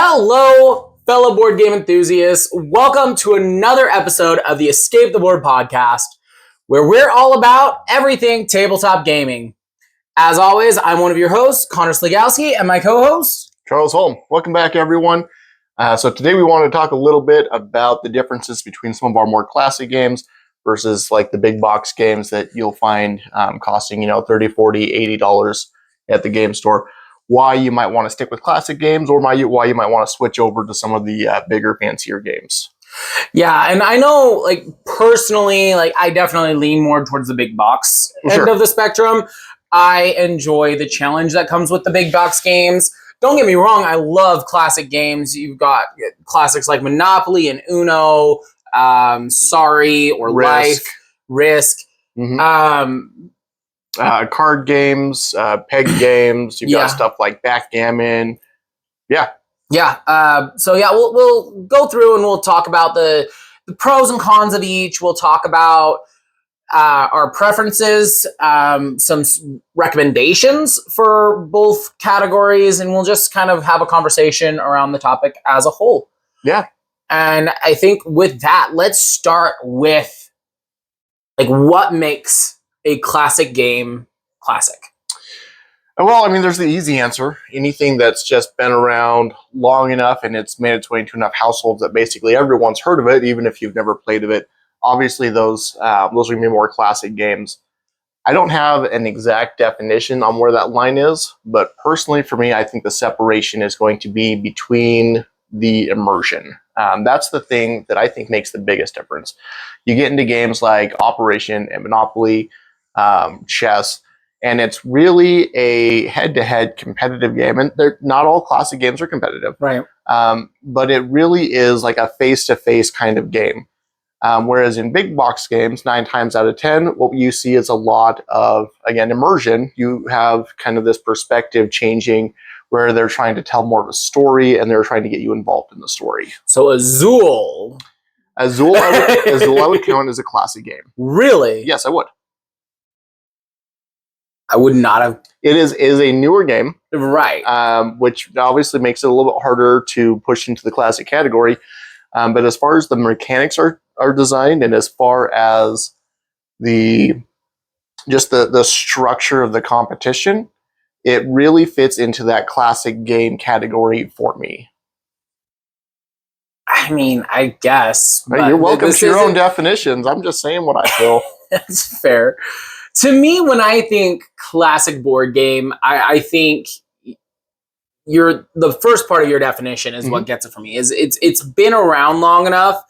Hello, fellow board game enthusiasts. Welcome to another episode of the Escape the Board podcast, where we're all about everything tabletop gaming. As always, I'm one of your hosts, Connor Sligowski, and my co-host, Charles Holm. Welcome back, everyone. So today we want to talk a little bit about the differences between some of our more classic games versus like the big box games that you'll find costing, $30, $40, $80 at the game store. Why you might want to stick with classic games, or why you might want to switch over to some of the bigger, fancier games. Yeah, and I know, personally, I definitely lean more towards the big box end of the spectrum. I enjoy the challenge that comes with the big box games. Don't get me wrong, I love classic games. You've got classics like Monopoly and Uno, Sorry or Risk. Life, Risk. Card games, peg games. You've got stuff like backgammon. We'll go through and we'll talk about the pros and cons of each. We'll talk about our preferences, some recommendations for both categories, and we'll just kind of have a conversation around the topic as a whole. Yeah. And I think with that, let's start with what makes a classic game classic. Well, there's the easy answer. Anything that's just been around long enough and it's made its way into enough households that basically everyone's heard of it, even if you've never played of it. Obviously, those are going to be more classic games. I don't have an exact definition on where that line is, but personally for me, I think the separation is going to be between the immersion. That's the thing that I think makes the biggest difference. You get into games like Operation and Monopoly, chess, and it's really a head-to-head competitive game. And not all classic games are competitive, right? But it really is like a face-to-face kind of game. Whereas in big box games, 9 times out of 10, what you see is a lot of, again, immersion. You have kind of this perspective changing where they're trying to tell more of a story and they're trying to get you involved in the story. So Azul, I would count as a classic game. Really? Yes, I would. I would not have. It is a newer game, right? Which obviously makes it a little bit harder to push into the classic category. But as far as the mechanics are designed, and as far as the structure of the competition, it really fits into that classic game category for me. I guess. You're welcome to your own definitions. I'm just saying what I feel. That's fair. To me, when I think classic board game, I think the first part of your definition is what gets it for me. Is it's been around long enough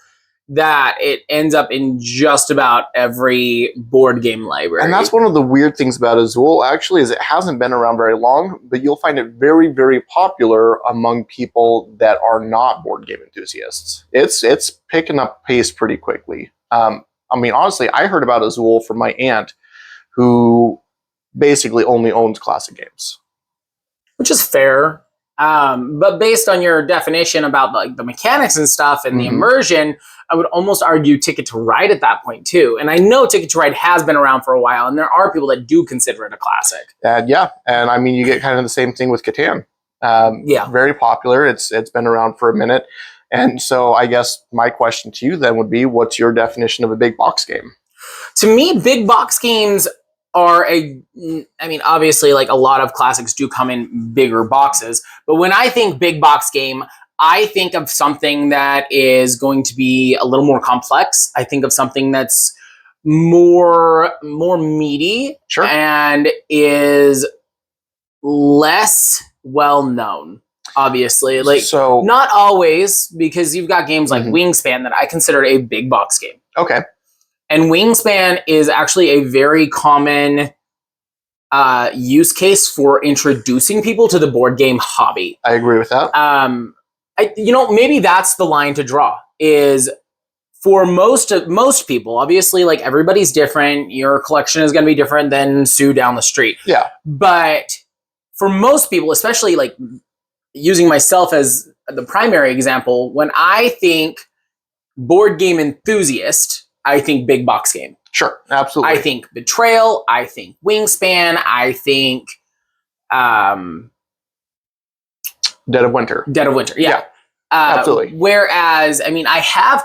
that it ends up in just about every board game library. And that's one of the weird things about Azul, actually, is it hasn't been around very long, but you'll find it very, very popular among people that are not board game enthusiasts. It's picking up pace pretty quickly. Honestly, I heard about Azul from my aunt, who basically only owns classic games. Which is fair. But based on your definition about the mechanics and stuff and the immersion, I would almost argue Ticket to Ride at that point too. And I know Ticket to Ride has been around for a while, and there are people that do consider it a classic. And you get kind of the same thing with Catan. Very popular. It's been around for a minute. And so I guess my question to you then would be, what's your definition of a big box game? To me, big box games are obviously a lot of classics do come in bigger boxes, but when I think big box game, I think of something that is going to be a little more complex. I think of something that's more meaty and is less well known. Obviously, not always, because you've got games like Wingspan that I consider a big box game. Okay. And Wingspan is actually a very common use case for introducing people to the board game hobby. I agree with that. Maybe that's the line to draw, is for most people, obviously, everybody's different. Your collection is going to be different than Sue down the street. Yeah. But for most people, especially using myself as the primary example, when I think board game enthusiast, I think big box game. Sure, absolutely. I think Betrayal. I think Wingspan. I think Dead of Winter. Dead of Winter, yeah. Absolutely. Whereas, I mean, I have,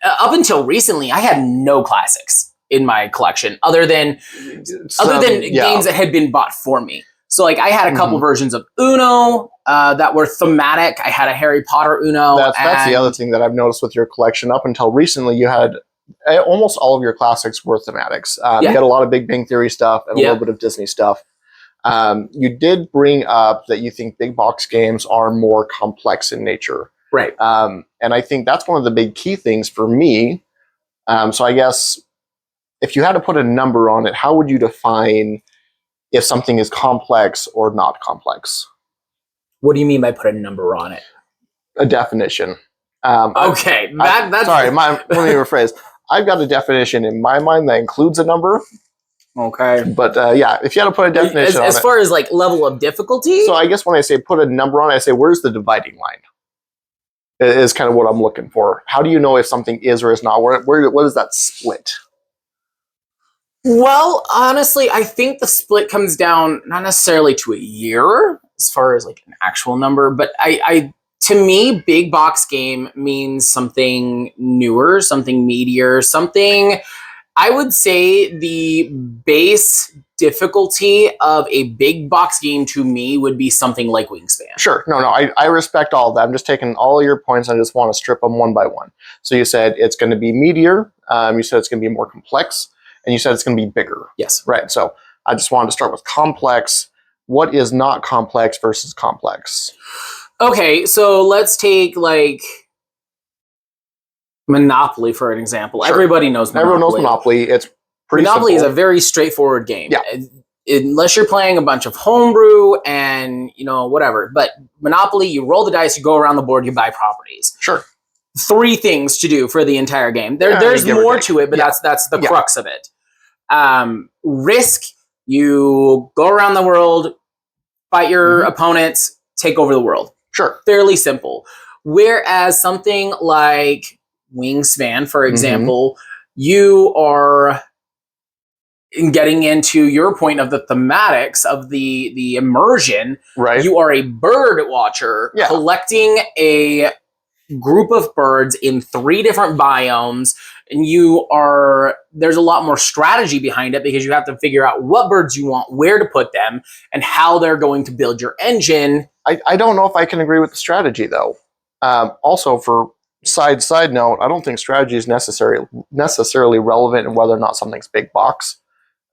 up until recently, I had no classics in my collection other than games that had been bought for me. So, like, I had a couple versions of Uno that were thematic. I had a Harry Potter Uno. That's the other thing that I've noticed with your collection. Up until recently, you had almost all of your classics were thematics. You had a lot of Big Bang Theory stuff and a little bit of Disney stuff. You did bring up that you think big box games are more complex in nature. Right. And I think that's one of the big key things for me. So I guess if you had to put a number on it, how would you define if something is complex or not complex? What do you mean by put a number on it? A definition. Okay. That's... Sorry, let me rephrase. I've got a definition in my mind that includes a number. Okay. But yeah, if you had to put a definition on it. As far as like level of difficulty? So I guess when I say put a number on it, I say where's the dividing line? Is kind of what I'm looking for. How do you know if something is or is not? What is that split? Well, honestly, I think the split comes down not necessarily to a year as far as like an actual number, but I to me, big box game means something newer, something meatier, something. I would say the base difficulty of a big box game to me would be something like Wingspan. Sure. No, I respect all of that. I'm just taking all your points and I just want to strip them one by one. So you said it's going to be meatier. You said it's going to be more complex. And you said it's going to be bigger. Yes. Right. So I just wanted to start with complex. What is not complex versus complex? Okay, so let's take like Monopoly for an example. Sure. Everybody knows Monopoly. Everyone knows Monopoly. It's pretty Monopoly simple. is a very straightforward game. Yeah. Unless you're playing a bunch of homebrew and, you know, whatever. But Monopoly, you roll the dice, you go around the board, you buy properties. Sure. 3 things to do for the entire game. There's more to it, but that's the crux of it. Risk, you go around the world, fight your opponents, take over the world. Sure. Fairly simple. Whereas something like Wingspan, for example, you are getting into your point of the thematics of the immersion. Right. You are a bird watcher collecting a group of birds in 3 different biomes, and there's a lot more strategy behind it because you have to figure out what birds you want, where to put them, and how they're going to build your engine. I don't know if I can agree with the strategy though. Also, for side note, I don't think strategy is necessarily relevant in whether or not something's big box.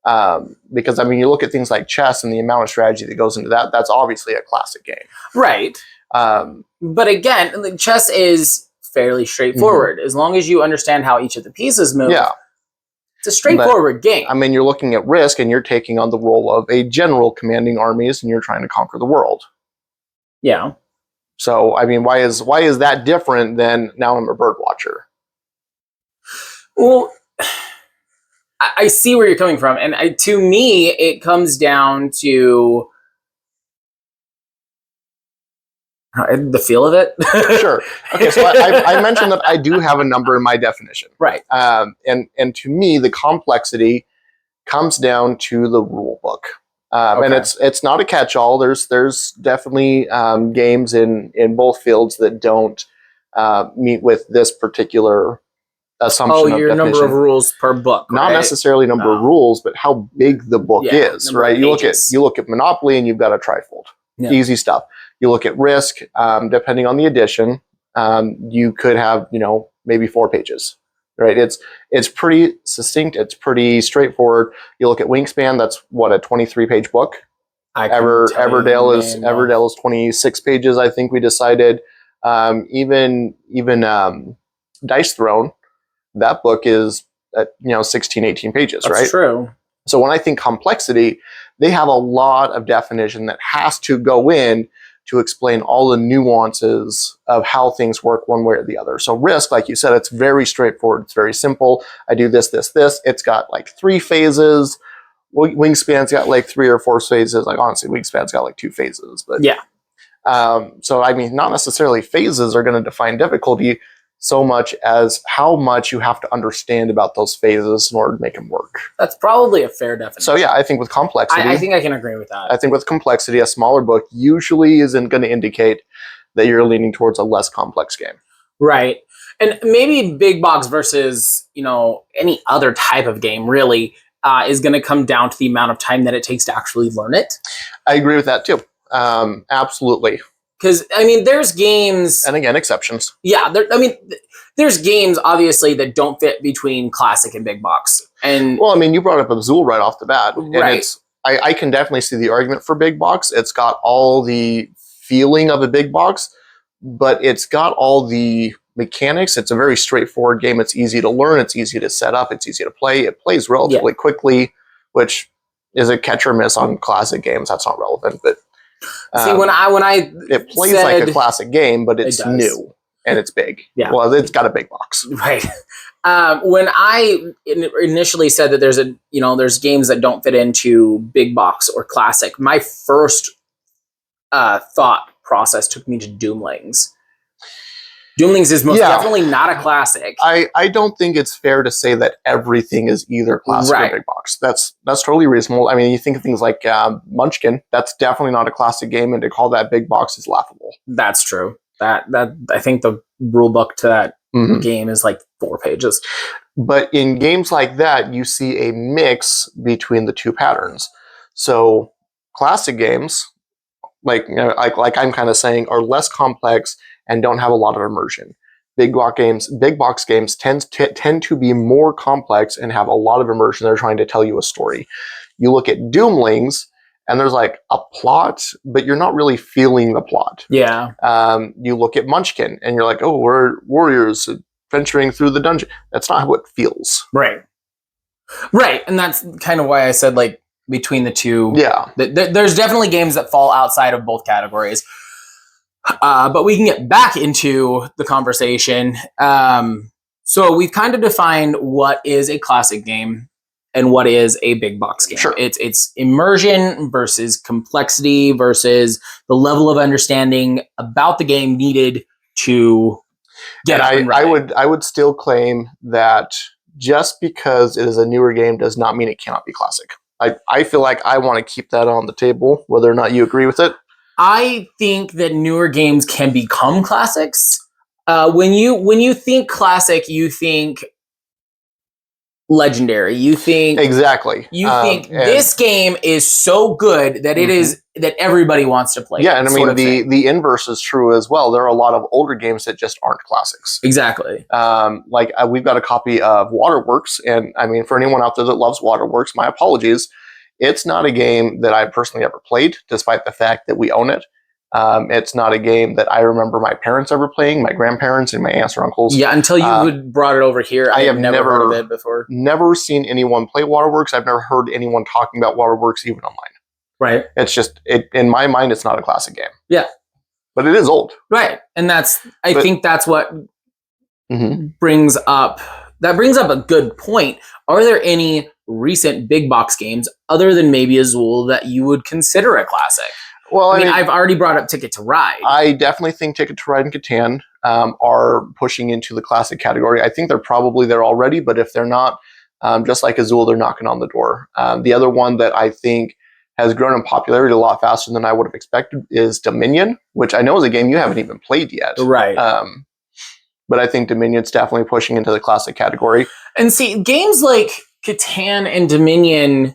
Because I mean, you look at things like chess and the amount of strategy that goes into that. That's obviously a classic game, right? But again, chess is fairly straightforward as long as you understand how each of the pieces move. Yeah, it's a straightforward game. I mean, you're looking at Risk, and you're taking on the role of a general commanding armies, and you're trying to conquer the world. Yeah. So, I mean, why is that different than now I'm a bird watcher? Well, I see where you're coming from, and to me, it comes down to the feel of it. Sure. Okay, so I mentioned that I do have a number in my definition. Right. And to me, the complexity comes down to the rule book. And it's not a catch-all. There's definitely games in both fields that don't meet with this particular assumption of your definition. Number of rules per book, Not necessarily number of rules, but how big the book is, right? You look at Monopoly and you've got a trifold. Yeah. Easy stuff. You look at Risk, depending on the edition, you could have, maybe 4 pages. Right, it's pretty succinct. It's pretty straightforward. You look at Wingspan. That's what, a 23-page book. Everdale is 26 pages. I think we decided. Even Dice Throne, that book is 16, 18 pages. That's right. True. So when I think complexity, they have a lot of definition that has to go in to explain all the nuances of how things work one way or the other. So Risk, like you said, it's very straightforward. It's very simple. I do this, this, this. It's got like 3 phases. Wingspan's got like 3 or 4 phases. Like honestly, Wingspan's got like 2 phases. But yeah. So I mean, not necessarily phases are going to define difficulty. so much as how much you have to understand about those phases in order to make them work. That's probably a fair definition. So yeah, I think with complexity, I think I can agree with that. I think with complexity, a smaller book usually isn't going to indicate that you're leaning towards a less complex game. Right. And maybe big box versus, any other type of game really is going to come down to the amount of time that it takes to actually learn it. I agree with that too. Absolutely. Because, there's games... And again, exceptions. Yeah, there's games, obviously, that don't fit between classic and big box. And well, you brought up Azul right off the bat. Right. And I can definitely see the argument for big box. It's got all the feeling of a big box, but it's got all the mechanics. It's a very straightforward game. It's easy to learn. It's easy to set up. It's easy to play. It plays relatively quickly, which is a catch or miss on classic games. That's not relevant, but... See, when I it plays like a classic game, but it's new and it's big. Yeah. Well, it's got a big box. Right. When I initially said that there's games that don't fit into big box or classic, my first thought process took me to Doomlings. Doomlings is most definitely not a classic. I don't think it's fair to say that everything is either classic or big box. That's totally reasonable. You think of things like Munchkin. That's definitely not a classic game, and to call that big box is laughable. That's true. That I think the rule book to that game is like 4 pages. But in games like that, you see a mix between the two patterns. So classic games, like I'm kind of saying, are less complex and don't have a lot of immersion. Big box games tend to be more complex and have a lot of immersion. They're trying to tell you a story. You look at Doomlings, and there's like a plot, but you're not really feeling the plot. Yeah. You look at Munchkin, and you're like, oh, we're warriors venturing through the dungeon. That's not how it feels. Right. Right, and that's kind of why I said, like, between the two. Yeah. There's definitely games that fall outside of both categories. But we can get back into the conversation. So we've kind of defined what is a classic game and what is a big box game. Sure. It's immersion versus complexity versus the level of understanding about the game needed to get up and running. I would still claim that just because it is a newer game does not mean it cannot be classic. I feel like I want to keep that on the table, whether or not you agree with it. I think that newer games can become classics. When you think classic, you think legendary. You think exactly. You think this game is so good that it is that everybody wants to play. Yeah, and the inverse is true as well. There are a lot of older games that just aren't classics. Exactly. We've got a copy of Waterworks, and for anyone out there that loves Waterworks, my apologies. It's not a game that I personally ever played, despite the fact that we own it. It's not a game that I remember my parents ever playing, my grandparents and my aunts or uncles. Yeah, until you brought it over here, I have never heard of it before. Never seen anyone play Waterworks. I've never heard anyone talking about Waterworks even online. Right. It's just, in my mind, it's not a classic game. Yeah. But it is old. Right. And I think that's what brings up a good point. Are there any recent big box games other than maybe Azul that you would consider a classic? Well, I've already brought up Ticket to Ride. I definitely think Ticket to Ride and Catan are pushing into the classic category. I think they're probably there already, but if they're not, just like Azul, they're knocking on the door. The other one that I think has grown in popularity a lot faster than I would have expected is Dominion, which I know is a game you haven't even played yet. Right. But I think Dominion's definitely pushing into the classic category. And see, games like Catan and Dominion,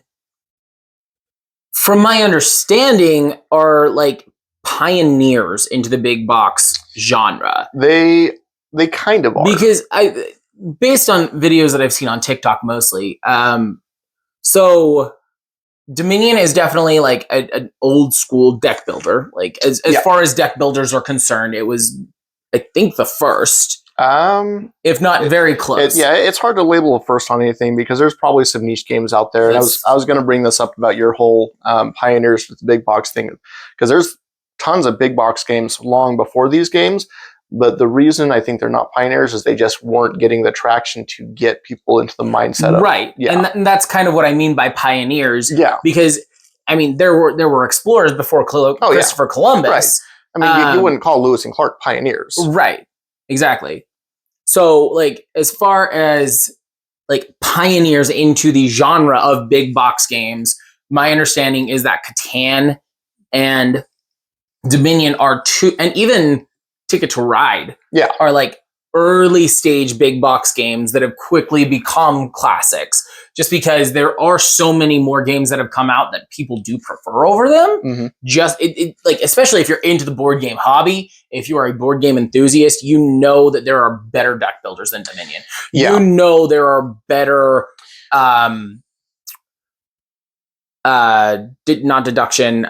from my understanding, are like pioneers into the big box genre. They kind of are. Because based on videos that I've seen on TikTok mostly, so Dominion is definitely like an old school deck builder. Like as far as deck builders are concerned, it was, I think, the first. If not very close. It's hard to label a first on anything because there's probably some niche games out there. And I was going to bring this up about your whole pioneers with the big box thing, because there's tons of big box games long before these games. But the reason I think they're not pioneers is they just weren't getting the traction to get people into the mindset of right. Yeah. And that's kind of what I mean by pioneers. Yeah. Because there were explorers before Christopher Columbus. Right. You wouldn't call Lewis and Clark pioneers. Right. Exactly. So, like, as far as like pioneers into the genre of big box games, my understanding is that Catan and Dominion are two, and even Ticket to Ride Yeah. are like early stage big box games that have quickly become classics just because there are so many more games that have come out that people do prefer over them. Mm-hmm. Just like, especially if you're into the board game hobby, if you are a board game enthusiast, you know that there are better deck builders than Dominion. Yeah. You know there are better not deduction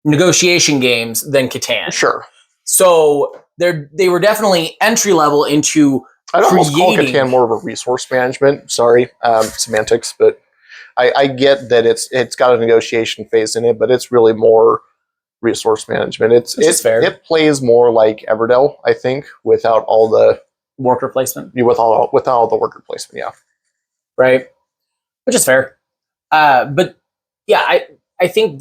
negotiation games than Catan. Sure. So they were definitely entry level into I'd almost call creating. Catan more of a resource management. Sorry, semantics, but I get that it's got a negotiation phase in it, but it's really more resource management. It's fair. It plays more like Everdell, I think, without all the worker placement. Without all the worker placement, yeah. Right. Which is fair. But yeah, I think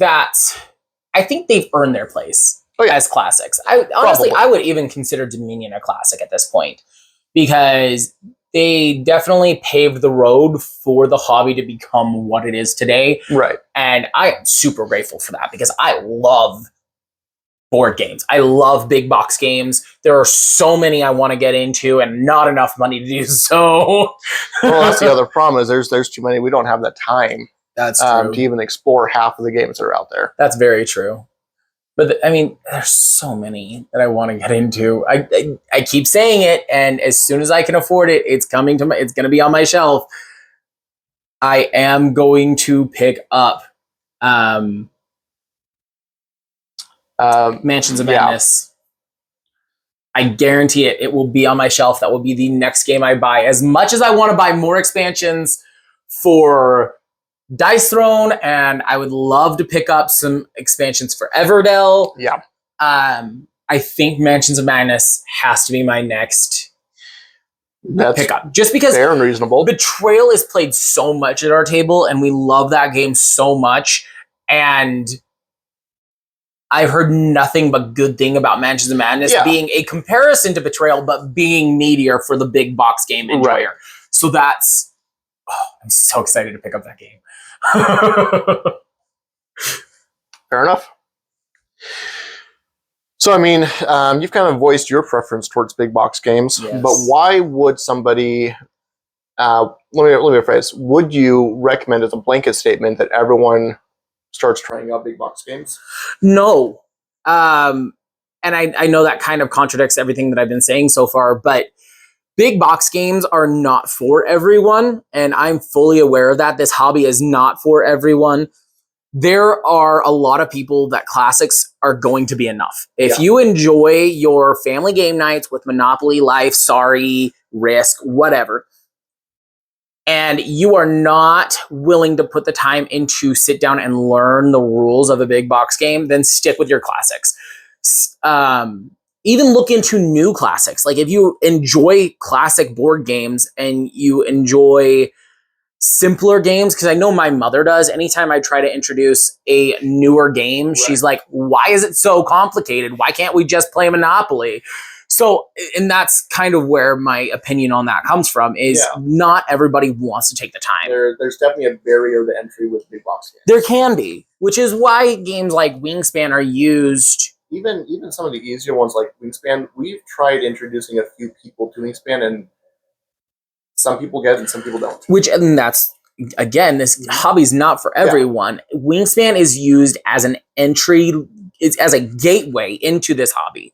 they've earned their place as classics. I would even consider Dominion a classic at this point because they definitely paved the road for the hobby to become what it is today. Right. And I am super grateful for that because I love board games. I love big box games. There are so many I want to get into and not enough money to do so. Well, that's the other problem is there's too many. We don't have the time That's true. to even explore half of the games that are out there. That's very true. But I mean, there's so many that I want to get into. I keep saying it, and as soon as I can afford it, it's going to be on my shelf. I am going to pick up Mansions of Madness. I guarantee it. It will be on my shelf. That will be the next game I buy. As much as I want to buy more expansions for Dice Throne, and I would love to pick up some expansions for Everdell. Yeah. I think Mansions of Madness has to be my next pickup. Just because fair and reasonable. Betrayal is played so much at our table, and we love that game so much. And I've heard nothing but good thing about Mansions of Madness being a comparison to Betrayal, but being meatier for the big box game enjoyer. Right. So that's... I'm so excited to pick up that game. Fair enough. So, I mean, you've kind of voiced your preference towards big box games, but why would somebody... let me rephrase. Would you recommend as a blanket statement that everyone starts trying out big box games? No. And I know that kind of contradicts everything that I've been saying so far, but big box games are not for everyone, and I'm fully aware of that. This hobby is not for everyone. There are a lot of people that classics are going to be enough. If you enjoy your family game nights with Monopoly, Life, Sorry, Risk, whatever, and you are not willing to put the time into sit down and learn the rules of a big box game, then stick with your classics. Even look into new classics. Like if you enjoy classic board games and you enjoy simpler games, because I know my mother does, anytime I try to introduce a newer game, she's like, why is it so complicated? Why can't we just play Monopoly? So, and that's kind of where my opinion on that comes from, is not everybody wants to take the time. There's definitely a barrier to entry with big box games. There can be, which is why games like Wingspan are used. Even some of the easier ones like Wingspan, we've tried introducing a few people to Wingspan, and some people get it and some people don't. And that's, again, this hobby's not for everyone. Wingspan is used as an entry, as a gateway into this hobby.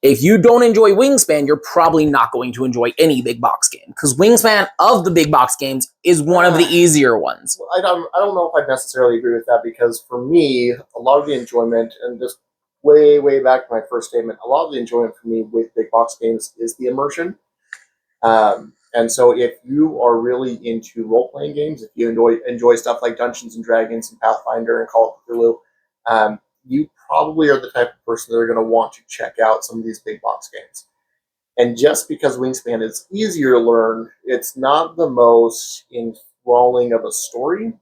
If you don't enjoy Wingspan, you're probably not going to enjoy any big box game, because Wingspan of the big box games is one of the easier ones. I don't know if I'd necessarily agree with that, because for me, a lot of the enjoyment, and just way back to my first statement, a lot of the enjoyment for me with big box games is the immersion. And so if you are really into role-playing games, if you enjoy stuff like Dungeons and Dragons and Pathfinder and Call of Cthulhu, you probably are the type of person that are going to want to check out some of these big box games. And just because Wingspan is easier to learn, it's not the most enthralling of a story.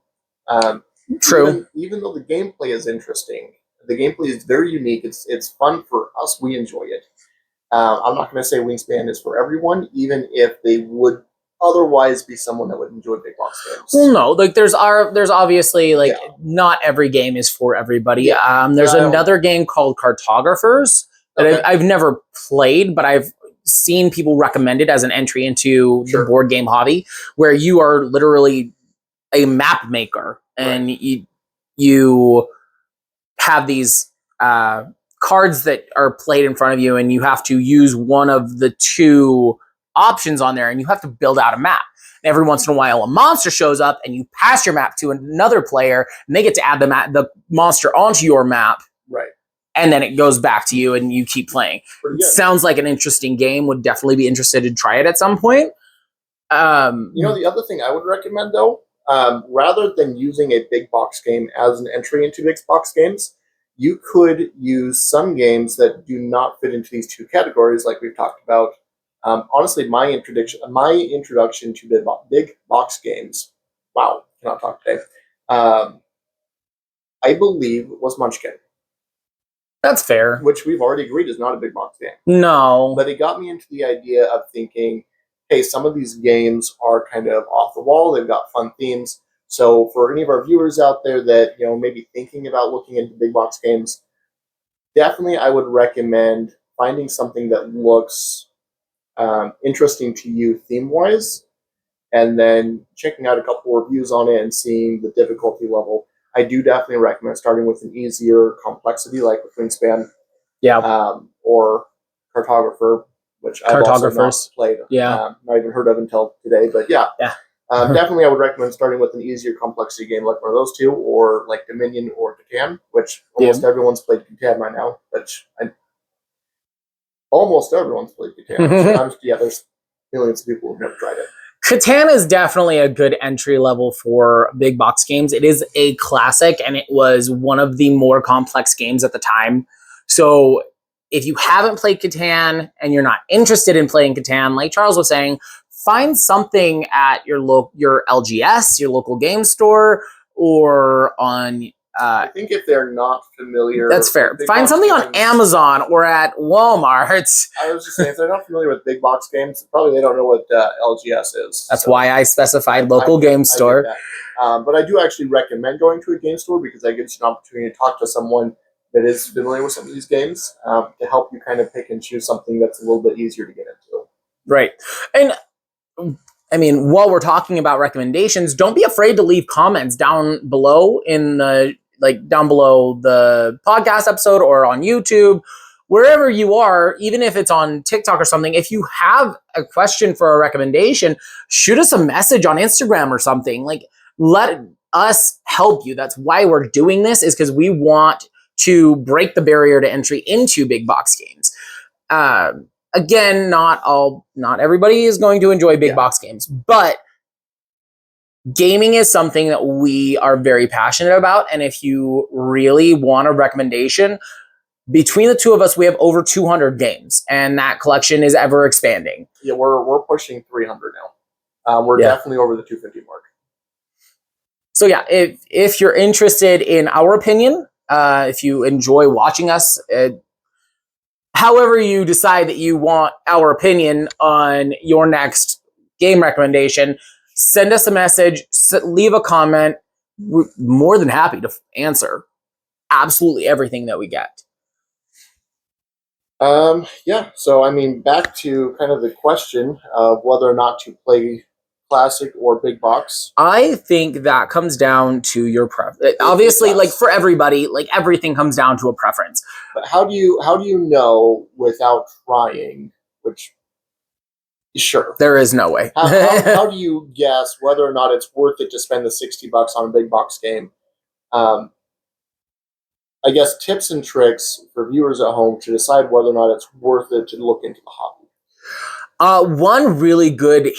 True. Even though the gameplay is interesting, the gameplay is very unique. It's fun for us. We enjoy it. I'm not going to say Wingspan is for everyone, even if they would otherwise be someone that would enjoy big box games. Well, no, like there's obviously like not every game is for everybody. Yeah. There's another game called Cartographers that I've never played, but I've seen people recommend it as an entry into the board game hobby, where you are literally a map maker and you have these cards that are played in front of you, and you have to use one of the two options on there, and you have to build out a map. And every once in a while, a monster shows up, and you pass your map to another player, and they get to add the monster onto your map. Right. And then it goes back to you, and you keep playing. Sounds like an interesting game. Would definitely be interested to try it at some point. The other thing I would recommend, though, rather than using a big box game as an entry into big box games, you could use some games that do not fit into these two categories, like we've talked about. Honestly, my introduction to big box games, wow, cannot talk today, I believe was Munchkin. That's fair. Which we've already agreed is not a big box game. No. But it got me into the idea of thinking, hey, some of these games are kind of off the wall. They've got fun themes. So for any of our viewers out there that, maybe thinking about looking into big box games, definitely I would recommend finding something that looks interesting to you theme-wise, and then checking out a couple reviews on it and seeing the difficulty level. I do definitely recommend starting with an easier complexity, like with Wingspan, or Cartographer, which I've also not played, not even heard of until today. But definitely I would recommend starting with an easier complexity game like one of those two, or like Dominion or Catan, which almost everyone's played Catan by now. Almost everyone's played Catan. There's millions of people who've never tried it. Catan is definitely a good entry level for big box games. It is a classic, and it was one of the more complex games at the time. So if you haven't played Catan and you're not interested in playing Catan, like Charles was saying, find something at your LGS, your local game store, or on... I think if they're not familiar... That's fair. Find something on Amazon or at Walmart. I was just saying, if they're not familiar with big box games, probably they don't know what LGS is. That's why I specified local game store. But I do actually recommend going to a game store, because that gives you an opportunity to talk to someone that is familiar with some of these games, to help you kind of pick and choose something that's a little bit easier to get into. Right. And I mean, while we're talking about recommendations, don't be afraid to leave comments down below down below the podcast episode or on YouTube, wherever you are, even if it's on TikTok or something. If you have a question for a recommendation, shoot us a message on Instagram or something. Like, let us help you. That's why we're doing this, is because we want to break the barrier to entry into big box games. Again, not everybody is going to enjoy big box games, but gaming is something that we are very passionate about. And if you really want a recommendation, between the two of us, we have over 200 games, and that collection is ever expanding. Yeah, we're pushing 300 now. We're definitely over the 250 mark. So yeah, if you're interested in our opinion, if you enjoy watching us, however you decide that you want our opinion on your next game recommendation, send us a message, leave a comment. We're more than happy to answer absolutely everything that we get. So I mean, back to kind of the question of whether or not to play classic or big box. I think that comes down to your preference. Obviously, like for everybody, like everything comes down to a preference. But how do you know without trying? Which, sure, there is no way. how do you guess whether or not it's worth it to spend the $60 on a big box game? I guess tips and tricks for viewers at home to decide whether or not it's worth it to look into the hobby. One really good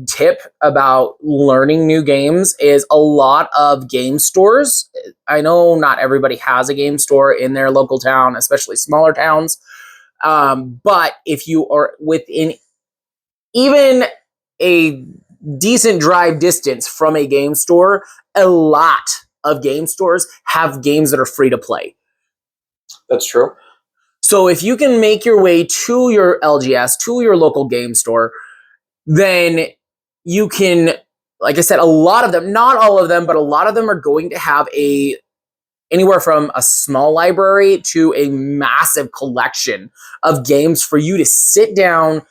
tip about learning new games is a lot of game stores. I know not everybody has a game store in their local town, especially smaller towns. But if you are within even a decent drive distance from a game store, a lot of game stores have games that are free to play. That's true. So if you can make your way to your LGS, to your local game store, then you can, like I said, a lot of them, not all of them, but a lot of them are going to have anywhere from a small library to a massive collection of games for you to sit down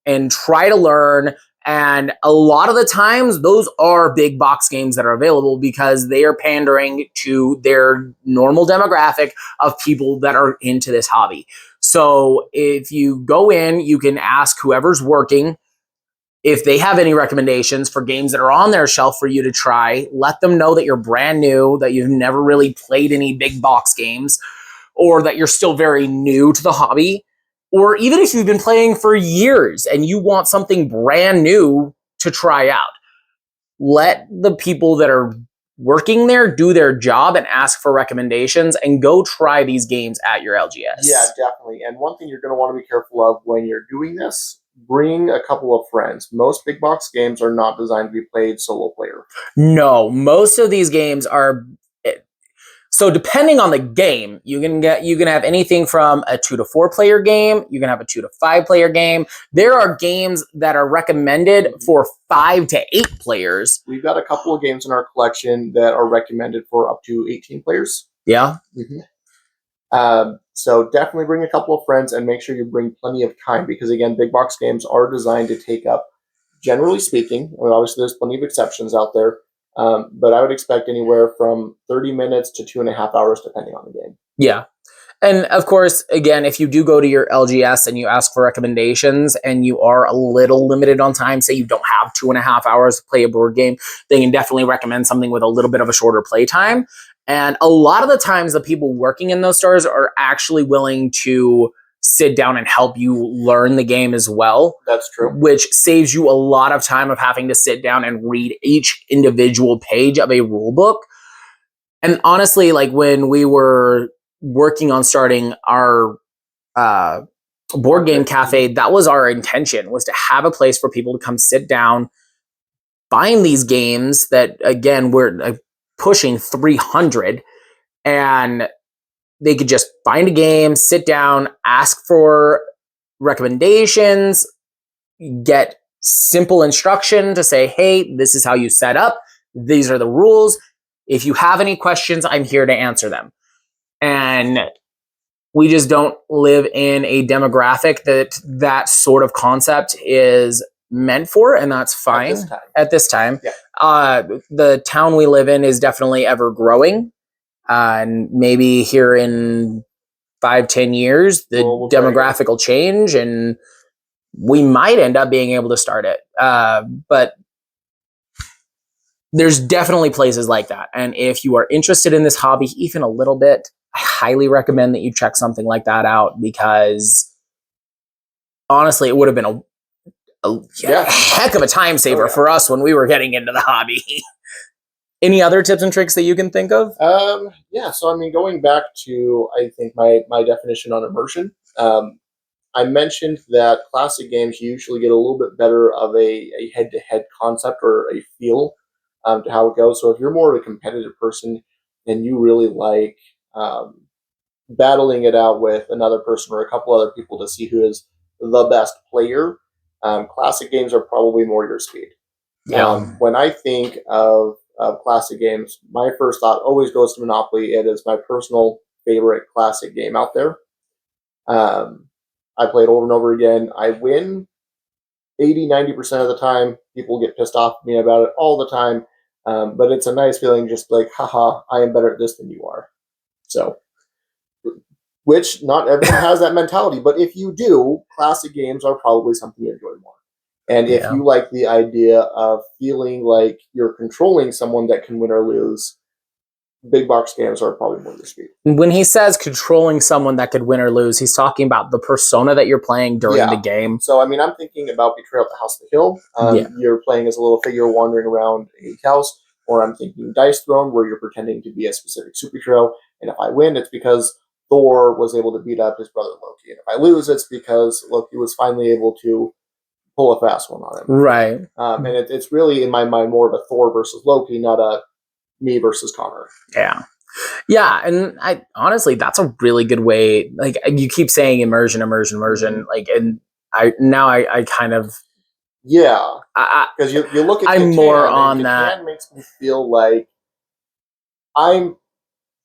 and try to learn. And a lot of the times, those are big box games that are available because they are pandering to their normal demographic of people that are into this hobby. So if you go in, you can ask whoever's working if they have any recommendations for games that are on their shelf for you to try. Let them know that you're brand new, that you've never really played any big box games, or that you're still very new to the hobby. Or even if you've been playing for years and you want something brand new to try out, let the people that are working there do their job and ask for recommendations and go try these games at your LGS. Yeah, definitely. And one thing you're going to want to be careful of when you're doing this, bring a couple of friends. Most big box games are not designed to be played solo player. No, most of these games are. So depending on the game, you can have anything from a 2 to 4 player game. You can have a 2 to 5 player game. There are games that are recommended for 5 to 8 players. We've got a couple of games in our collection that are recommended for up to 18 players. Yeah. So definitely bring a couple of friends and make sure you bring plenty of time because, again, big box games are designed to take up, generally speaking, obviously there's plenty of exceptions out there, but I would expect anywhere from 30 minutes to 2.5 hours, depending on the game. Yeah. And of course, again, if you do go to your LGS and you ask for recommendations and you are a little limited on time, say you don't have 2.5 hours to play a board game, they can definitely recommend something with a little bit of a shorter play time. And a lot of the times the people working in those stores are actually willing to sit down and help you learn the game as well. That's true. Which saves you a lot of time of having to sit down and read each individual page of a rule book. And honestly, like when we were working on starting our board game cafe, that was our intention, was to have a place for people to come sit down, find these games that, again, we're pushing 300, and they could just find a game, sit down, ask for recommendations, get simple instruction to say, hey, this is how you set up. These are the rules. If you have any questions, I'm here to answer them. And we just don't live in a demographic that sort of concept is meant for, and that's fine at this time. Yeah. The town we live in is definitely ever growing. And maybe here in 5-10 years, the demographic will change and we might end up being able to start it. But there's definitely places like that. And if you are interested in this hobby even a little bit, I highly recommend that you check something like that out because honestly, it would have been a heck of a time saver for us when we were getting into the hobby. Any other tips and tricks that you can think of? Yeah, so I mean, going back to, I think, my definition on immersion, I mentioned that classic games usually get a little bit better of a head-to-head concept or a feel to how it goes. So if you're more of a competitive person and you really like battling it out with another person or a couple other people to see who is the best player, classic games are probably more your speed. Yeah. When I think of classic games, my first thought always goes to Monopoly. It is my personal favorite classic game out there. I play it over and over again. I win 80-90% of the time. People get pissed off at me about it all the time. But it's a nice feeling, just like, haha, I am better at this than you are. So, which not everyone has that mentality. But if you do, classic games are probably something you enjoy more. And if you like the idea of feeling like you're controlling someone that can win or lose, big box games are probably more your speed. When he says controlling someone that could win or lose, he's talking about the persona that you're playing during the game. So, I mean, I'm thinking about Betrayal at the House of the Hill. You're playing as a little figure wandering around a house. Or I'm thinking Dice Throne, where you're pretending to be a specific superhero. And if I win, it's because Thor was able to beat up his brother Loki. And if I lose, it's because Loki was finally able to pull a fast one on him. Right. And it's really, in my mind, more of a Thor versus Loki, not a me versus Connor. Yeah. Yeah, and I honestly, that's a really good way. Like you keep saying immersion, immersion, immersion. Like, and I kind of Yeah, I, because you look at I'm more Catan, and on that. Catan makes me feel like I'm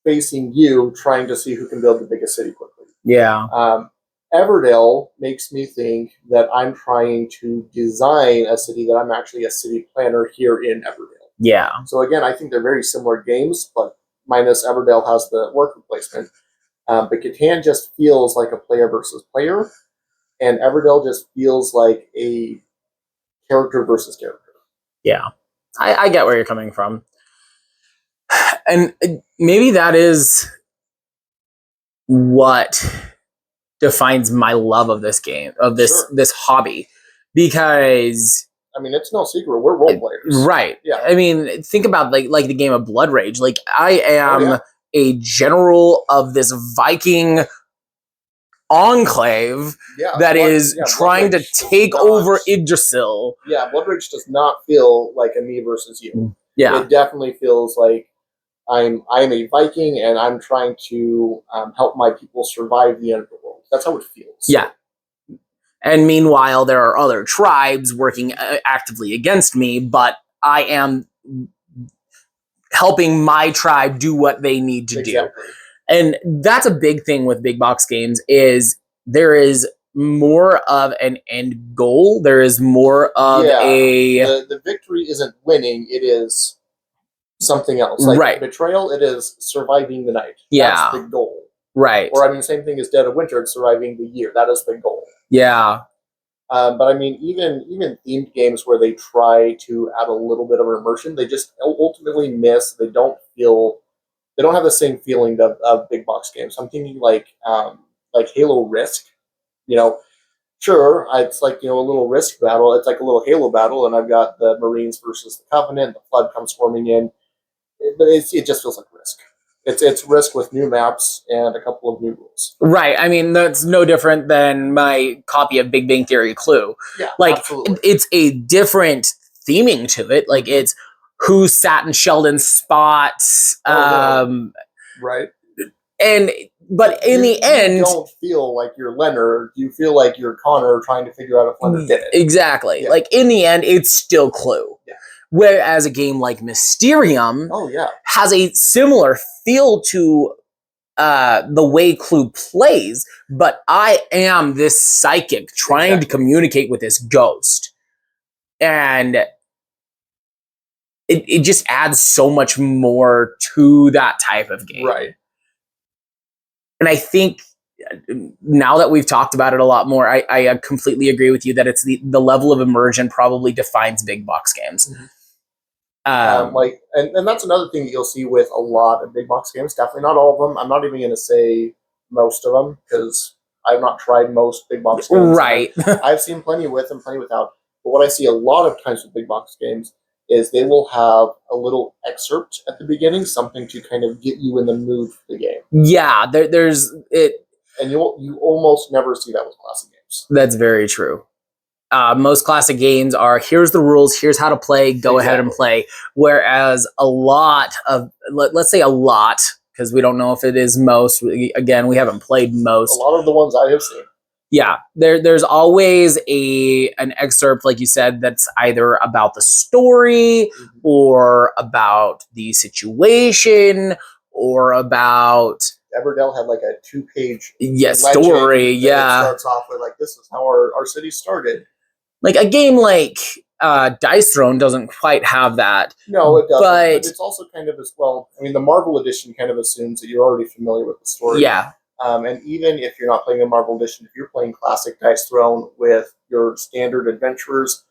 facing you, trying to see who can build the biggest city quickly. Yeah, Um, Everdell makes me think that I'm trying to design a city, that I'm actually a city planner here in Everdell. yeah, So again, I think they're very similar games, but minus Everdell has the worker placement. But Catan just feels like a player versus player, and Everdell just feels like a character versus character. yeah. I get where you're coming from, and maybe that is what defines my love of this game, of this hobby, because I mean, it's no secret we're role players, right? Yeah. I mean, think about like the game of Blood Rage. Like I am a general of this Viking enclave that is trying to take over Yggdrasil. Yeah, Blood Rage does not feel like a me versus you. Yeah, It definitely feels like I'm a Viking and I'm trying to help my people survive the underworld. That's how it feels. yeah. And meanwhile, there are other tribes working actively against me, but I am helping my tribe do what they need to do. And that's a big thing with big box games is there is more of an end goal. There is more of the victory isn't winning, it is something else. Like Betrayal, it is surviving the night. That's the goal. Right. Or I mean, the same thing as Dead of Winter, it's surviving the year. That is the goal. Yeah. But I mean, even themed games where they try to add a little bit of immersion, they just ultimately miss. They don't have the same feeling of big box games. I'm thinking like Halo Risk. You know, sure, it's like a little Risk battle. It's like a little Halo battle, and I've got the Marines versus the Covenant. The Flood comes swarming in, but it just feels like Risk. It's Risk with new maps and a couple of new rules. Right. I mean, that's no different than my copy of Big Bang Theory Clue. Yeah, like absolutely. It's a different theming to it. Like it's who sat in Sheldon's spots. Right. But in the end, you don't feel like you're Leonard. You feel like you're Connor trying to figure out if Leonard did it. Exactly. Yeah. Like in the end, it's still Clue. Yeah. Whereas a game like Mysterium has a similar feel to the way Clue plays, but I am this psychic trying to communicate with this ghost. And it just adds so much more to that type of game. Right. And I think now that we've talked about it a lot more, I completely agree with you that it's the level of immersion probably defines big box games. Mm-hmm. And that's another thing that you'll see with a lot of big box games. Definitely not all of them. I'm not even going to say most of them because I've not tried most big box games. Right. I've seen plenty with and plenty without. But what I see a lot of times with big box games is they will have a little excerpt at the beginning, something to kind of get you in the mood for the game. Yeah, there's it. And you almost never see that with classic games. That's very true. Most classic games are here's the rules, here's how to play, go ahead and play. Whereas a lot of, let's say a lot, because we don't know if it is most. Again, we haven't played most. A lot of the ones I have seen. Yeah, there's always an excerpt, like you said, that's either about the story or about the situation or about. Everdell had like a 2-page story. Yeah, it starts off with like, this is how our city started. Like a game like Dice Throne doesn't quite have that. No, it doesn't. But it's also kind of as well. I mean, the Marvel Edition kind of assumes that you're already familiar with the story. Yeah. And even if you're not playing a Marvel Edition, if you're playing classic Dice Throne with your standard adventurers,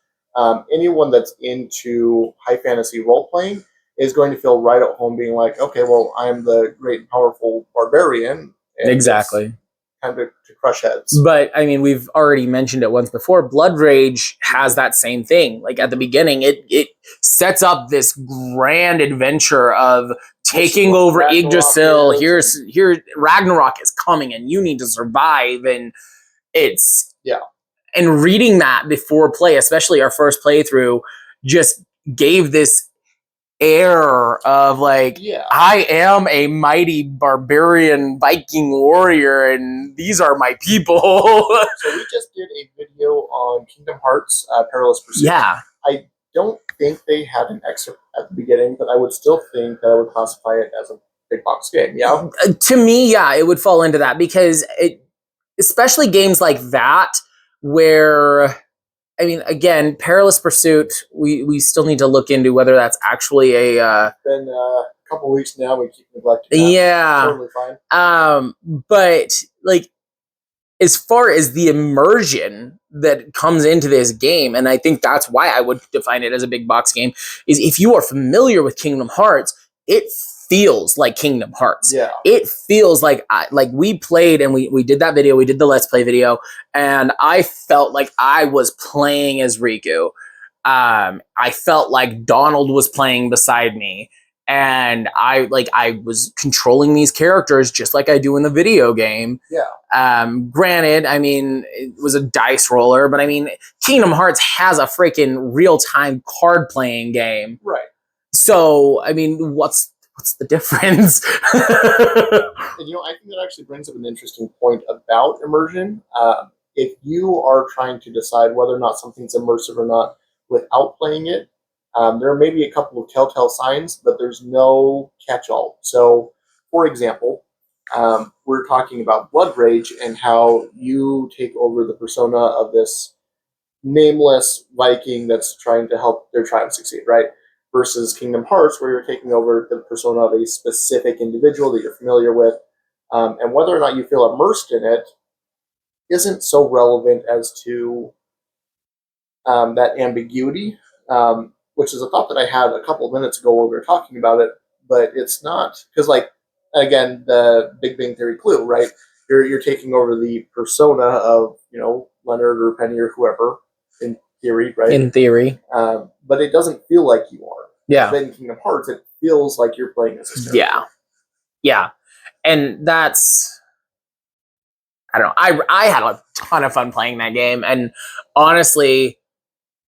anyone that's into high fantasy role playing is going to feel right at home, being like, okay, well, I'm the great and powerful barbarian. And exactly. Kind of to crush heads. But I mean, we've already mentioned it once before. Blood Rage has that same thing. Like at the beginning, it sets up this grand adventure of taking over Yggdrasil. Here Ragnarok is coming, and you need to survive. And and reading that before play, especially our first playthrough, just gave this air of like, Yeah. I am a mighty barbarian Viking warrior, and these are my people. So we just did a video on Kingdom Hearts Perilous Pursuit. Yeah. I don't think they had an excerpt at the beginning, but I would still think that I would classify it as a big box game. Yeah. To me, yeah, it would fall into that because especially games like that where, I mean, again, Perilous Pursuit, we still need to look into whether that's actually a It's been a couple weeks now. We keep neglecting that. yeah. Totally fine. But like, as far as the immersion that comes into this game, and I think that's why I would define it as a big box game, is if you are familiar with Kingdom Hearts, it feels like Kingdom Hearts. Yeah. It feels like we played and we did that video, we did the Let's Play video, and I felt like I was playing as Riku. I felt like Donald was playing beside me. And I was controlling these characters just like I do in the video game. Yeah. Granted, I mean, it was a dice roller, but I mean, Kingdom Hearts has a freaking real-time card playing game. Right. So, I mean, what's the difference? And, I think that actually brings up an interesting point about immersion. If you are trying to decide whether or not something's immersive or not without playing it, there may be a couple of telltale signs, but there's no catch-all. So, for example, we're talking about Blood Rage and how you take over the persona of this nameless Viking that's trying to help their tribe succeed, right? Versus Kingdom Hearts, where you're taking over the persona of a specific individual that you're familiar with. And whether or not you feel immersed in it isn't so relevant as to that ambiguity. Which is a thought that I had a couple of minutes ago while we were talking about it, but it's not because, like, again, the Big Bang Theory clue, right? You're taking over the persona of Leonard or Penny or whoever in theory, right? In theory, but it doesn't feel like you are. Yeah. But in Kingdom Hearts, it feels like you're playing as a character. Yeah, and that's, I don't know. I had a ton of fun playing that game, and honestly,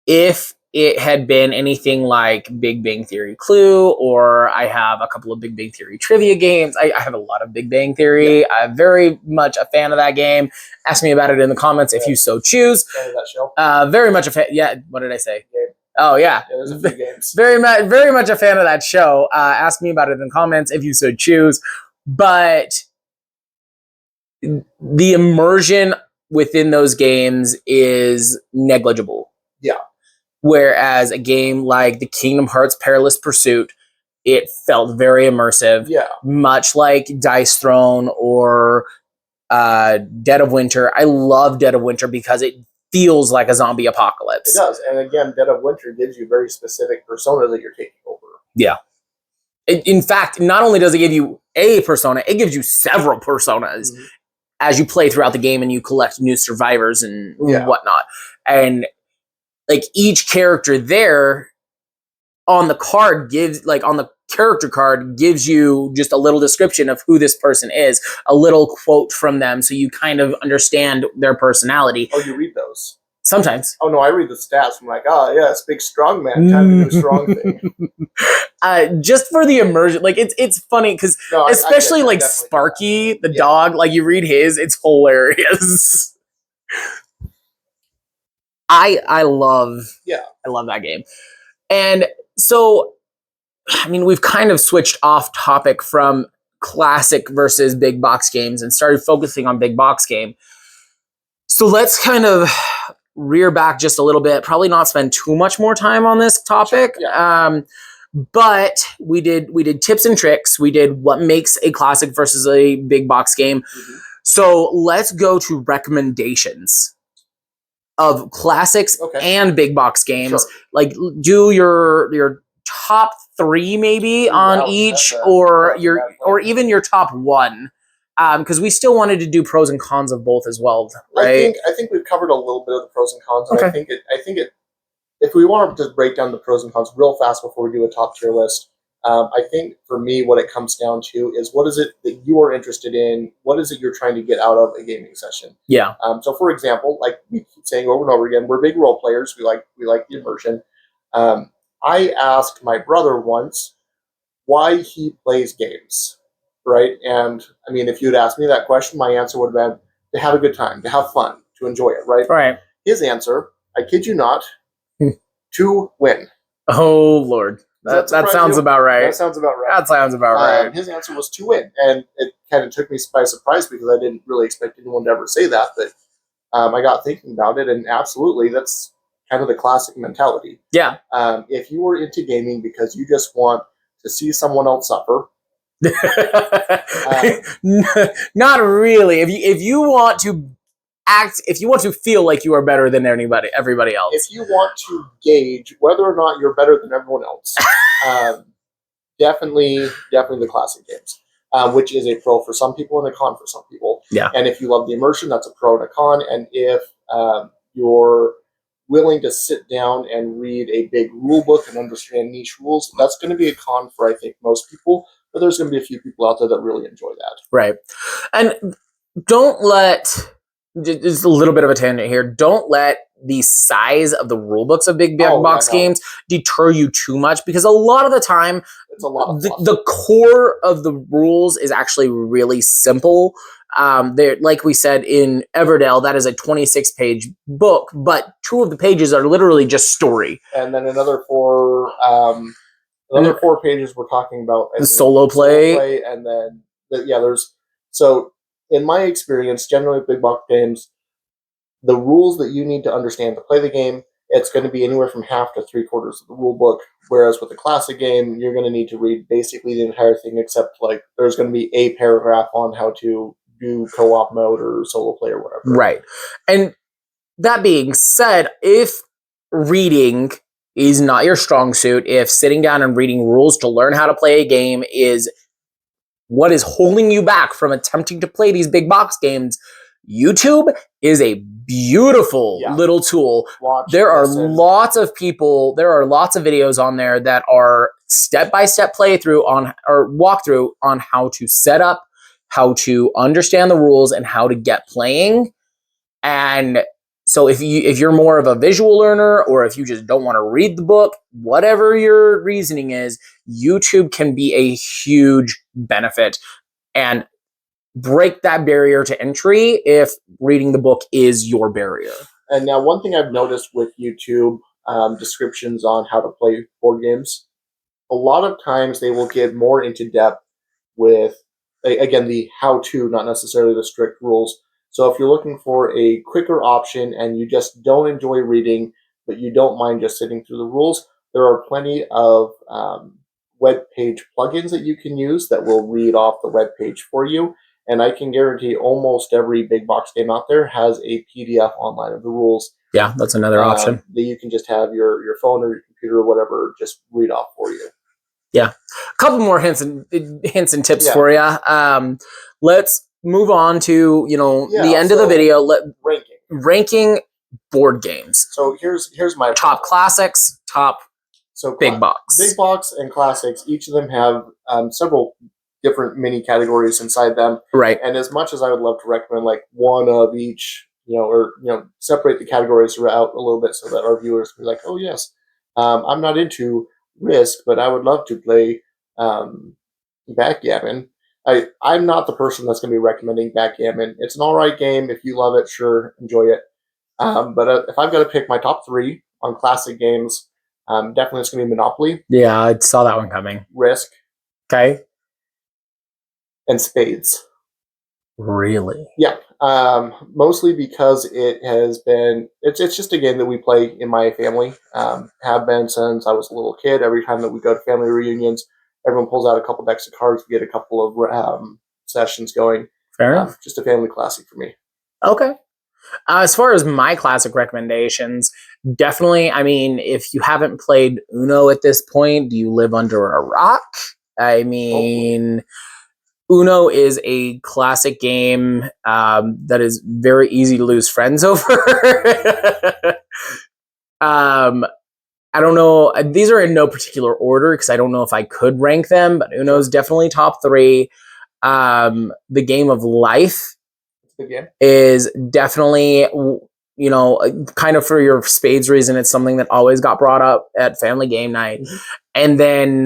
if it had been anything like Big Bang Theory Clue, or I have a couple of Big Bang Theory trivia games. I have a lot of Big Bang Theory. Yeah. I'm very much a fan of that game. Ask me about it in the comments if you so choose. Fan of that show? Very much a fan. Yeah, what did I say? Game. Oh, yeah. There's a few games. Very much a fan of that show. Ask me about it in the comments if you so choose. But the immersion within those games is negligible. Yeah. Whereas a game like the Kingdom Hearts Perilous Pursuit, it felt very immersive. Yeah. Much like Dice Throne or Dead of Winter. I love Dead of Winter because it feels like a zombie apocalypse. It does. And again, Dead of Winter gives you very specific persona that you're taking over. Yeah. In fact, not only does it give you a persona, it gives you several personas as you play throughout the game and you collect new survivors and whatnot. And like each character there on the card on the character card gives you just a little description of who this person is, a little quote from them, so you kind of understand their personality. Oh, you read those? Sometimes. Oh no, I read the stats. I'm like, it's big strong man, time to do a strong thing. Just for the immersion, like it's funny because especially like Sparky, the dog, like you read his, it's hilarious. I love that game. And so, I mean, we've kind of switched off topic from classic versus big box games and started focusing on big box game. So let's kind of rear back just a little bit, probably not spend too much more time on this topic. Yeah. But we did tips and tricks. We did what makes a classic versus a big box game. Mm-hmm. So let's go to recommendations of classics and big box games. Sure. Like do your top 3 maybe on each, or even your top 1. Because we still wanted to do pros and cons of both as well, right? I think we've covered a little bit of the pros and cons. And I think it if we want to just break down the pros and cons real fast before we do a top tier list, I think for me what it comes down to is what is it that you are interested in? What is it you're trying to get out of a gaming session? Yeah. So for example, like we keep saying over and over again, we're big role players. We like the immersion. I asked my brother once why he plays games, right? And I mean, if you'd asked me that question, my answer would have been to have a good time, to have fun, to enjoy it, right? Right. His answer, I kid you not, to win. Oh Lord, that sounds you? about right. That sounds about right. That sounds about right. His answer was to win, and it kind of took me by surprise because I didn't really expect anyone to ever say that. But I got thinking about it, and absolutely, that's kind of the classic mentality. Yeah. If you were into gaming because you just want to see someone else suffer, not really. If you want to act, if you want to feel like you are better than everybody else, if you want to gauge whether or not you're better than everyone else, definitely the classic games. Which is a pro for some people and a con for some people. Yeah. And if you love the immersion, that's a pro and a con. And if you're willing to sit down and read a big rule book and understand niche rules, that's going to be a con for, I think, most people. But there's going to be a few people out there that really enjoy that. Right. And don't let, just a little bit of a tangent here, don't let the size of the rule books of big box games deter you too much, because a lot of the time, it's a lot of the core of the rules is actually really simple. Like we said in Everdell, that is a 26-page book, but 2 of the pages are literally just story. And then another 4 pages we're talking about the solo play, and then there's so in my experience, generally with big box games, the rules that you need to understand to play the game, it's going to be anywhere from half to 3/4 of the rule book. Whereas with a classic game, you're going to need to read basically the entire thing, except like there's going to be a paragraph on how to do co-op mode or solo play or whatever. Right. And that being said, if reading is not your strong suit, if sitting down and reading rules to learn how to play a game is what is holding you back from attempting to play these big box games, YouTube is a beautiful little tool. There are lots of videos on there that are step-by-step playthrough on or walkthrough on how to set up, how to understand the rules, and how to get playing. And so if you're more of a visual learner, or if you just don't want to read the book, whatever your reasoning is, YouTube can be a huge benefit and break that barrier to entry if reading the book is your barrier. And now one thing I've noticed with YouTube descriptions on how to play board games, a lot of times they will get more into depth with, again, the how-to, not necessarily the strict rules. So if you're looking for a quicker option and you just don't enjoy reading, but you don't mind just sitting through the rules, there are plenty of web page plugins that you can use that will read off the web page for you. And I can guarantee almost every big box game out there has a PDF online of the rules. Yeah, that's another option. That you can just have your phone or your computer or whatever just read off for you. Yeah. A couple more hints and tips for you. Let's move on to, the end of the video. Ranking board games. So here's my top classics, top big box. Big box and classics, each of them have several different mini categories inside them. Right. And as much as I would love to recommend like one of each, or separate the categories out a little bit so that our viewers can be like, oh yes, I'm not into Risk, but I would love to play Backgammon. I'm not the person that's going to be recommending Backgammon. It's an all right game. If you love it, sure, enjoy it. But if I've got to pick my top 3 on classic games, definitely it's going to be Monopoly. Yeah, I saw that one coming. Risk. Okay. And Spades. Really? Yeah. Mostly because it's just a game that we play in my family. Have been since I was a little kid. Every time that we go to family reunions, everyone pulls out a couple decks of cards. We get a couple of sessions going. Fair enough. Just a family classic for me. Okay. As far as my classic recommendations, definitely, if you haven't played Uno at this point, do you live under a rock? Uno is a classic game that is very easy to lose friends over. I don't know. These are in no particular order because I don't know if I could rank them, but Uno is definitely top 3. The Game of Life is definitely you know, kind of for your spades reason, it's something that always got brought up at family game night. And then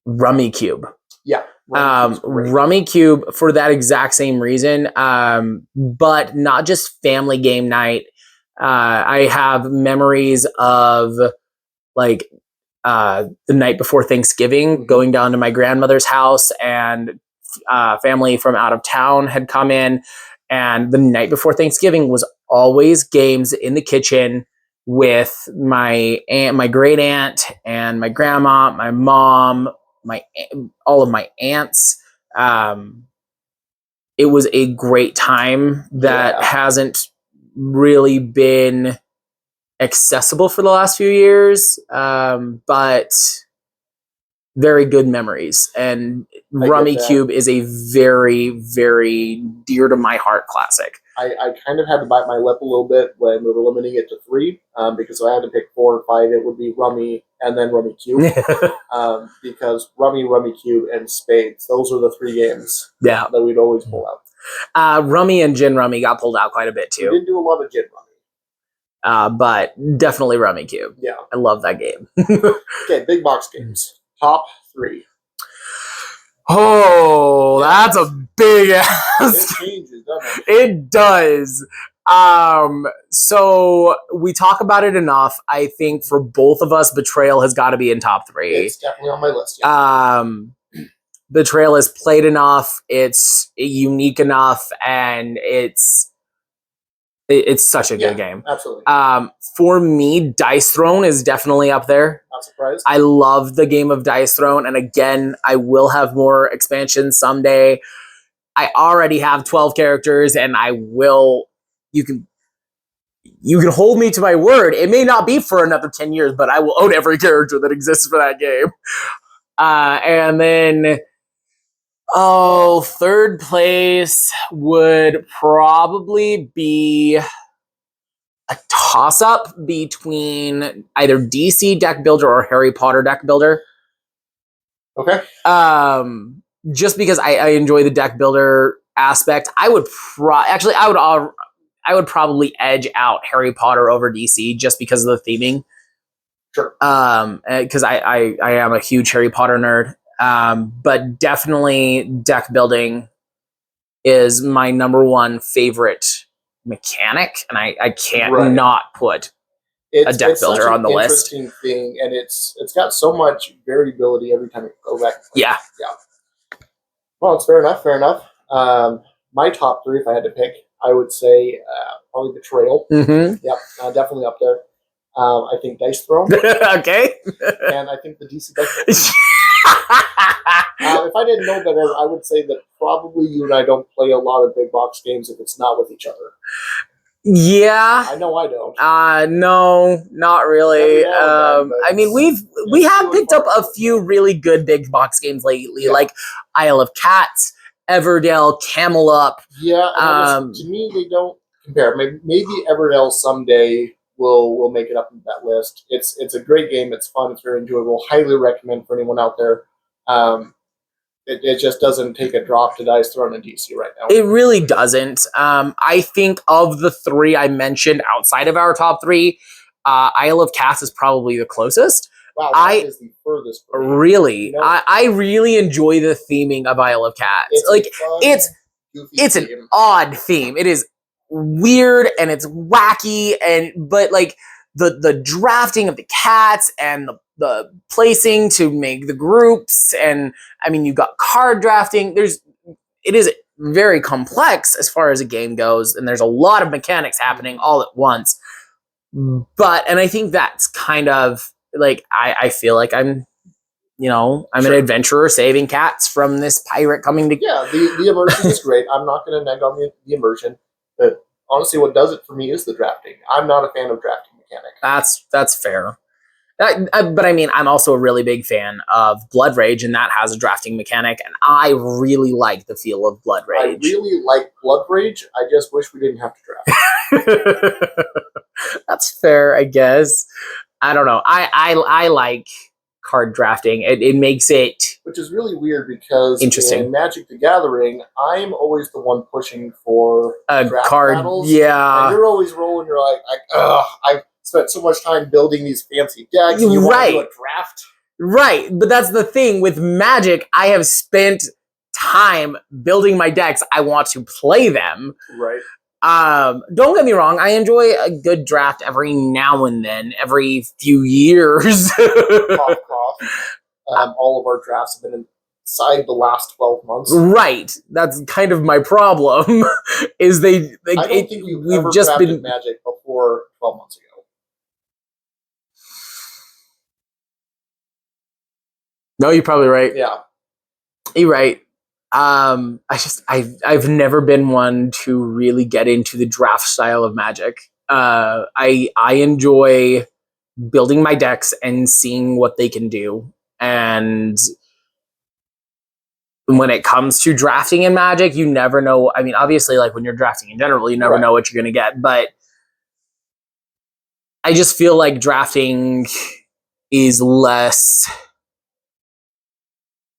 Rummy Cube. Yeah. Rummy Cube for that exact same reason, but not just family game night. I have memories of like the night before Thanksgiving, going down to my grandmother's house, and family from out of town had come in, and the night before Thanksgiving was always games in the kitchen with my aunt, my great aunt, and my grandma, my mom, all of my aunts. It was a great time that hasn't really been accessible for the last few years, but very good memories. And Rummy Cube is a very, very dear to my heart classic. I kind of had to bite my lip a little bit when we were limiting it to 3, because if I had to pick 4 or 5, it would be Rummy and then Rummy Cube. Because Rummy Cube, and Spades, those are the 3 games that we'd always pull out. Rummy and Gin Rummy got pulled out quite a bit too. We didn't do a lot of Gin Rummy. But definitely Rummy Cube. Yeah. I love that game. Okay, big box games. Top 3. Oh, that's a big ass. It changes, doesn't it? It does. So we talk about it enough. I think for both of us, Betrayal has got to be in top 3. It's definitely on my list. Yeah. Betrayal is played enough. It's unique enough, and it's such a good game. Absolutely. For me, Dice Throne is definitely up there. Not surprised. I love the game of Dice Throne, and again, I will have more expansions someday. I already have 12 characters, and I will. You can hold me to my word. It may not be for another 10 years, but I will own every character that exists for that game. And then, third place would probably be a toss-up between either DC deck builder or Harry Potter deck builder. Okay. Just because I enjoy the deck builder aspect, I would probably edge out Harry Potter over DC just because of the theming. Sure. Because I am a huge Harry Potter nerd. But definitely deck building is my number one favorite mechanic, and I can't not put a deck builder on the list. It's such an interesting thing, and it's got so much variability every time you go back. Yeah. Well, it's fair enough. My top 3, if I had to pick, I would say probably Betrayal. Mm-hmm. Yep, definitely up there. I think Dice Throne. Okay. And I think the DC deck builder. If I didn't know better, I would say that probably you and I don't play a lot of big box games if it's not with each other. Yeah. I know I don't. No, not really. I mean, we have picked up a few really good big box games lately, like Isle of Cats, Everdell, Camel Up. Yeah, to me, they don't compare. Maybe Everdell someday will make it up in that list. It's a great game. It's fun. It's very enjoyable. Highly recommend for anyone out there. It just doesn't take a drop to Dice Throne in DC right now. It really doesn't. I think of the 3 I mentioned outside of our top 3, Isle of Cats is probably the closest. Wow, that is the furthest. Really, I really enjoy the theming of Isle of Cats. It's an odd theme. It is weird and it's wacky, but like the drafting of the cats and the placing to make the groups, and I mean, you got card drafting. It is very complex as far as a game goes, and there's a lot of mechanics happening all at once. But, and I think that's kind of like, I feel like I'm an adventurer saving cats from this pirate coming to. Yeah, the immersion is great. I'm not going to neg on the immersion, but honestly, what does it for me is the drafting. I'm not a fan of drafting mechanic. That's fair. But I mean, I'm also a really big fan of Blood Rage, and that has a drafting mechanic, and I really like the feel of Blood Rage. I really like Blood Rage. I just wish we didn't have to draft. That's fair, I guess. I don't know. I like card drafting. It makes it which is really weird because interesting. in Magic the Gathering, I'm always the one pushing for A draft card, battles. yeah. And you're always rolling. You're like, ugh, I've spent so much time building these fancy decks. And you want to do a draft? Right, but that's the thing with Magic. I have spent time building my decks. I want to play them. Right. Don't get me wrong. I enjoy a good draft every now and then, every few years. Cough, cough. All of our drafts have been inside the last 12 months. Right. That's kind of my problem. Is they? I don't think you've ever drafted Magic before 12 months ago. No, you're probably right. Yeah. You're right. I've never been one to really get into the draft style of Magic. I enjoy building my decks and seeing what they can do. And when it comes to drafting in Magic, you never know. I mean, obviously, like when you're drafting in general, you never know what you're going to get. But I just feel like drafting is less.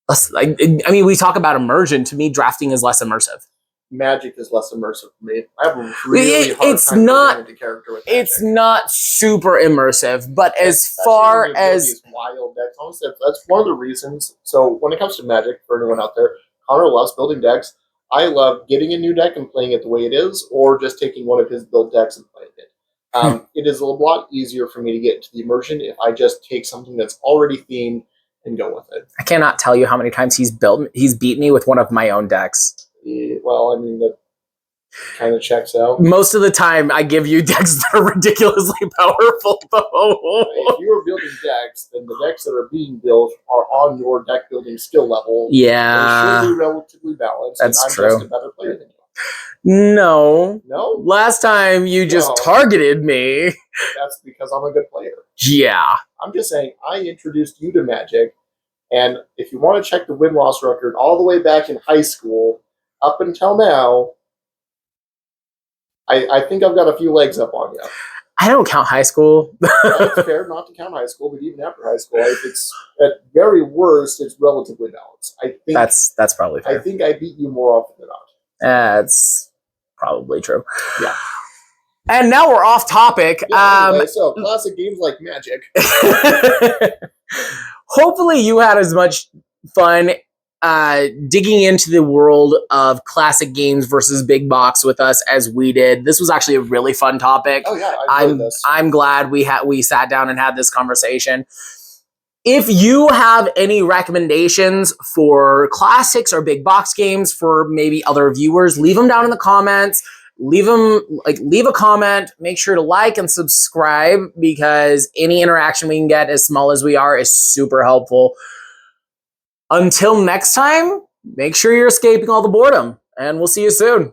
I mean, we talk about immersion. To me, drafting is less immersive. Magic is less immersive for me. I have a really hard time getting into character with Magic. It's not super immersive, but as far as these wild decks, honestly, that's one of the reasons. So when it comes to Magic, for anyone out there, Connor loves building decks. I love getting a new deck and playing it the way it is, or just taking one of his built decks and playing it. It is a lot easier for me to get into the immersion if I just take something that's already themed and go with it. I cannot tell you how many times he's beat me with one of my own decks. Yeah, well, I mean, that kind of checks out. Most of the time, I give you decks that are ridiculously powerful, though. If you are building decks, then the decks that are being built are on your deck building skill level. Yeah. They should be relatively balanced. That's and I'm true. just a better player than you. No. No? Last time you just targeted me. That's because I'm a good player. Yeah. I'm just saying, I introduced you to Magic, and if you want to check the win-loss record all the way back in high school, up until now, I think I've got a few legs up on you. I don't count high school. It's fair not to count high school, but even after high school, it's at very worst, it's relatively balanced. I think that's probably fair. I think I beat you more often than not. That's probably true. Yeah. And now we're off topic. Yeah, anyway, so classic games like Magic. Hopefully you had as much fun digging into the world of classic games versus big box with us as we did. This was actually a really fun topic. Oh yeah, I'm glad we sat down and had this conversation. If you have any recommendations for classics or big box games for maybe other viewers, leave them down in the comments. Leave a comment. Make sure to like and subscribe, because any interaction we can get, as small as we are, is super helpful. Until next time, make sure you're escaping all the boredom, and we'll see you soon.